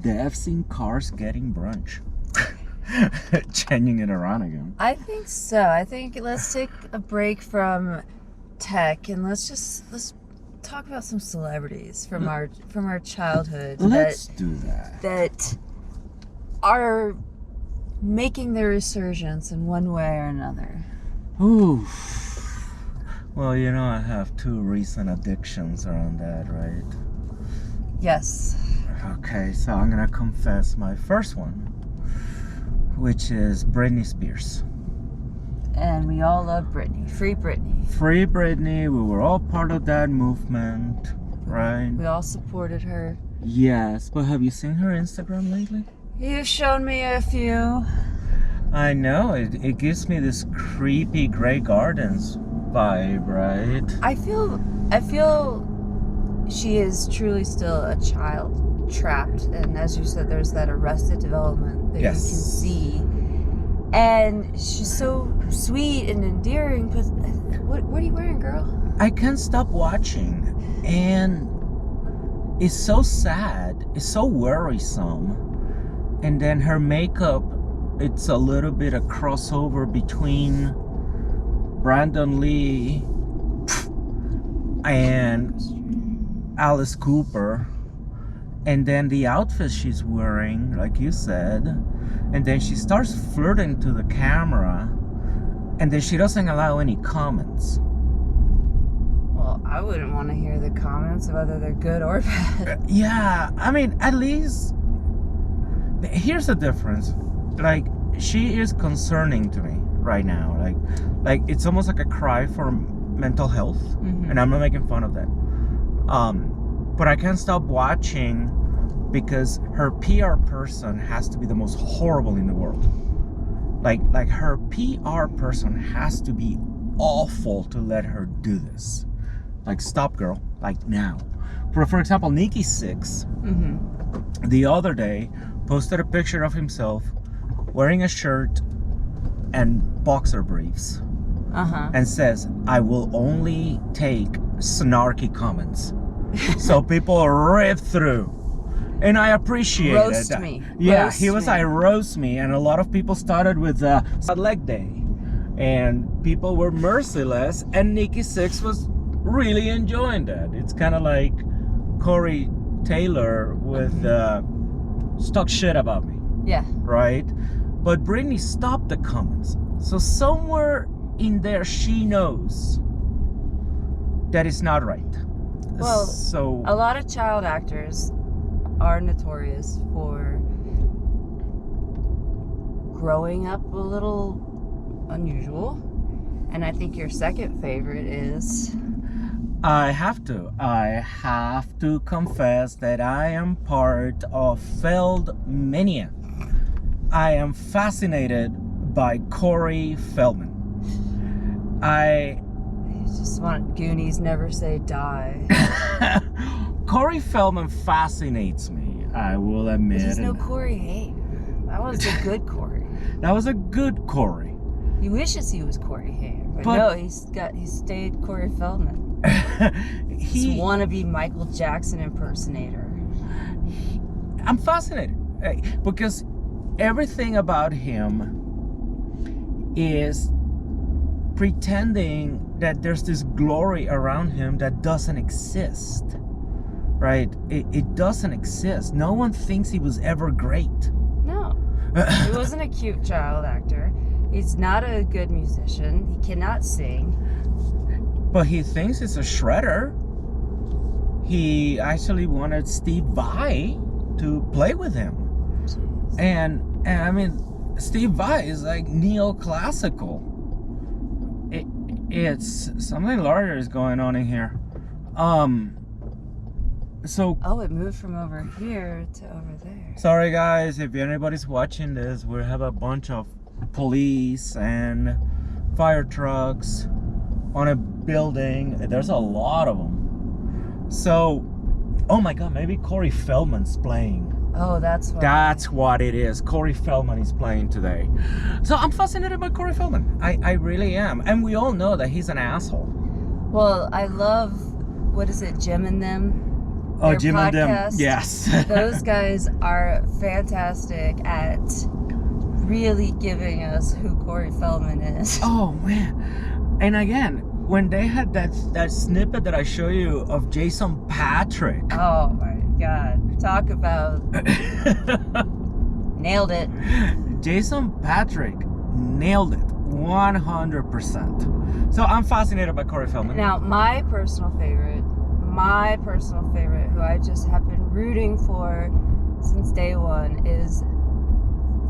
they have seen cars getting brunch. Changing it around again. I think so. I think let's take a break from tech and let's talk about some celebrities from our childhood. Let's do that. That are making their resurgence in one way or another. Ooh. Well, you know, I have 2 recent addictions around that, right? Yes. Okay, so I'm gonna confess my first one, which is Britney Spears. And we all love Britney. Free Britney. Free Britney. We were all part of that movement, right? We all supported her. Yes, but have you seen her Instagram lately? You've shown me a few. I know, it gives me this creepy Grey Gardens vibe, right? I feel she is truly still a child trapped, and as you said, there's that Arrested Development that you can see. And she's so sweet and endearing, but what are you wearing, girl? I can't stop watching, and it's so sad, it's so worrisome. And then her makeup, it's a little bit a crossover between Brandon Lee and Alice Cooper. And then the outfit she's wearing, like you said, and then she starts flirting to the camera, and then she doesn't allow any comments. Well, I wouldn't want to hear the comments, whether they're good or bad. Yeah, I mean, at least, here's the difference. Like, she is concerning to me right now. Like it's almost like a cry for mental health, and I'm not making fun of that. But I can't stop watching because her PR person has to be the most horrible in the world. Like her PR person has to be awful to let her do this. Like, stop, girl. Like, now. For example, Nikki Sixx, the other day, posted a picture of himself wearing a shirt and boxer briefs, and says, "I will only take snarky comments." So people rip through, and I appreciate roast it. Me. Yeah, roast he was me. like, roast me, and a lot of people started with leg day, and people were merciless, and Nikki Sixx was really enjoying that. It's kind of like Corey Taylor with "Stuck shit about me." Yeah. Right? But Britney stopped the comments. So somewhere in there she knows that it's not right. Well, so a lot of child actors are notorious for growing up a little unusual. And I think your second favorite is... I have to confess that I am part of failed mania. I am fascinated by Corey Feldman. I just want Goonies never say die. Corey Feldman fascinates me, I will admit. There's no Corey Haim. That was a good Corey. That was a good Corey. He wishes he was Corey Haim, but no, he stayed Corey Feldman. He's wannabe Michael Jackson impersonator. I'm fascinated because everything about him is pretending that there's this glory around him that doesn't exist, right? It doesn't exist. No one thinks he was ever great. No. He wasn't a cute child actor. He's not a good musician. He cannot sing. But he thinks he's a shredder. He actually wanted Steve Vai to play with him. Jeez. And I mean, Steve Vai is like neoclassical. It's something larger is going on in here. So it moved from over here to over there. Sorry guys, if anybody's watching this, we have a bunch of police and fire trucks on a building. There's a lot of them. So, oh my god, maybe Corey Feldman's playing. Oh, that's what it is. Corey Feldman is playing today. So I'm fascinated by Corey Feldman. I really am. And we all know that he's an asshole. Well, I love, what is it, Jim and Them? Oh, Jim and them. podcast. Yes. Those guys are fantastic at really giving us who Corey Feldman is. Oh man. And again, when they had that snippet that I show you of Jason Patric. Oh my God. Talk about nailed it. Jason Patric nailed it 100%. So I'm fascinated by Corey Feldman. Now, my personal favorite, who I just have been rooting for since day one, is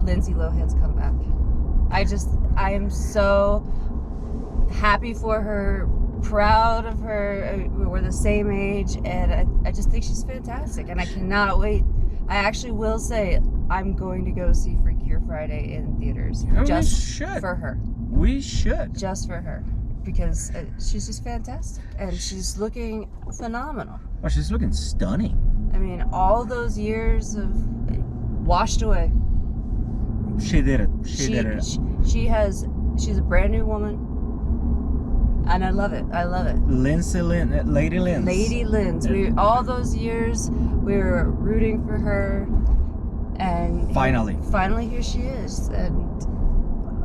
Lindsay Lohan's comeback. I am so happy for her, proud of her. We're the same age, and I just think she's fantastic, and I cannot wait. I actually will say I'm going to go see Freaky Friday in theaters for her. We should. Just for her. Because she's just fantastic. And she's looking phenomenal. Oh, she's looking stunning. I mean, all those years of washed away. She did it. She did it. She's a brand new woman. And I love it. Lady Linz. All those years, we were rooting for her. And finally here she is. And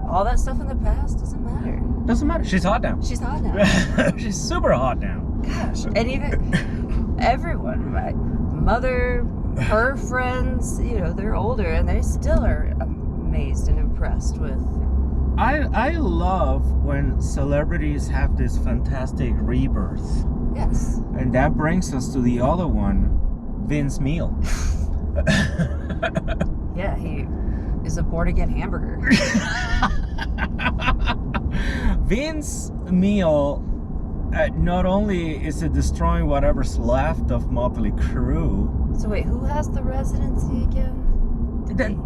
all that stuff in the past doesn't matter. Doesn't matter. She's hot now. She's super hot now. Gosh. And even everyone, my mother, her friends, they're older and they still are amazed and impressed with. I love when celebrities have this fantastic rebirth. Yes. And that brings us to the other one, Vince Neil. Yeah, he is a born-again hamburger. Vince Neil, not only is it destroying whatever's left of Motley Crüe. So wait, who has the residency again?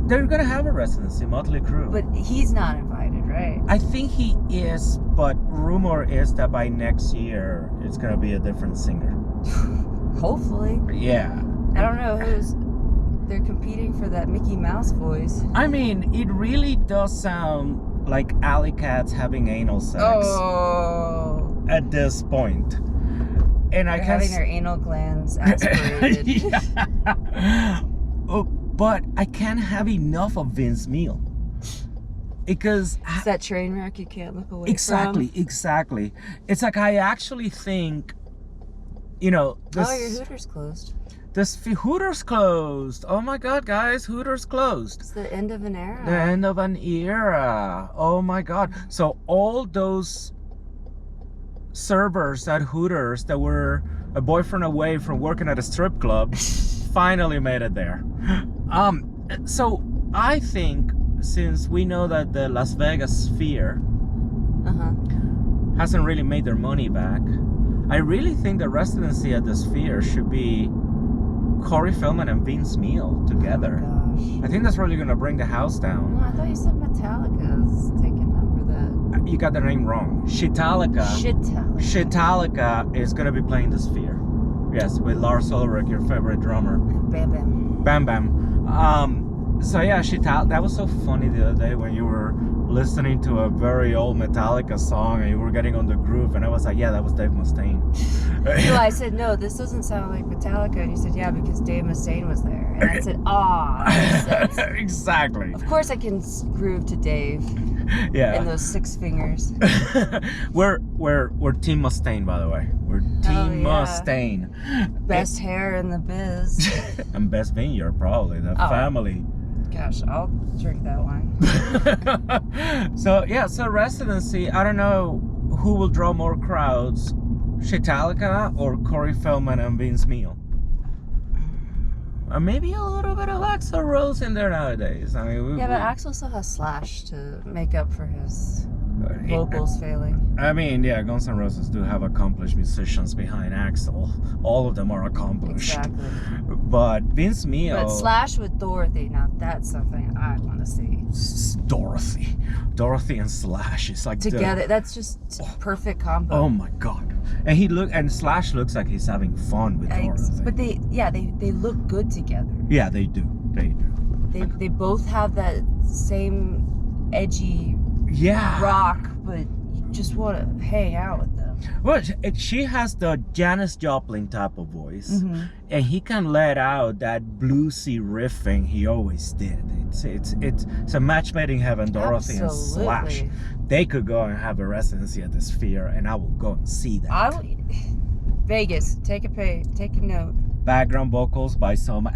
They're gonna have a residency, Motley Crüe. But he's not invited, right? I think he is, but rumor is that by next year it's gonna be a different singer. Hopefully. Yeah. I don't know they're competing for that Mickey Mouse voice. I mean, it really does sound like alley cats having anal sex. Oh. At this point. And they're having their anal glands aspirated. Oh, but I can't have enough of Vince Neil. Because it's that train wreck you can't look away from. Exactly. It's like I actually think, your Hooters closed. Hooters closed. Oh my God, guys, Hooters closed. It's the end of an era. The end of an era. Oh my God. So all those servers at Hooters that were a boyfriend away from working at a strip club finally made it there. So I think, since we know that the Las Vegas Sphere hasn't really made their money back, I really think the residency at the Sphere should be Corey Feldman and Vince Neil together. Oh gosh. I think that's really gonna bring the house down. No, I thought you said Metallica's taking over that. You got the name wrong. Shitalica is gonna be playing the Sphere. Yes, with Lars Ulrich, your favorite drummer. Bam Bam. So yeah, that was so funny the other day when you were listening to a very old Metallica song and you were getting on the groove, and I was like, yeah, that was Dave Mustaine. No, I said, no, this doesn't sound like Metallica. And you said, yeah, because Dave Mustaine was there. And I said, exactly. Of course I can groove to Dave. Yeah. And those 6 fingers. We're Team Mustaine, by the way. We're Team Mustaine. Best hair in the biz. And best vineyard, probably. The family. Gosh, I'll drink that wine. So residency, I don't know who will draw more crowds, Shitalica or Corey Feldman and Vince Neil. Or maybe a little bit of Axl Rose in there nowadays. I mean, but Axl still has Slash to make up for his vocals failing. I mean, yeah, Guns N' Roses do have accomplished musicians behind Axl. All of them are accomplished. Exactly. But Vince Neil... But Slash with Dorothy, now that's something I want to see. Dorothy and Slash is like... Together, that's just perfect combo. Oh my God. And Slash looks like he's having fun with Dorothy. But they look good together. Yeah, they do. They both have that same edgy rock, but you just want to hang out with them. Well, she has the Janis Joplin type of voice, and he can let out that bluesy riffing he always did. It's a match made in heaven. Dorothy and Slash. They could go and have a residency at the Sphere, and I will go and see that. Vegas, take a note. Background vocals by some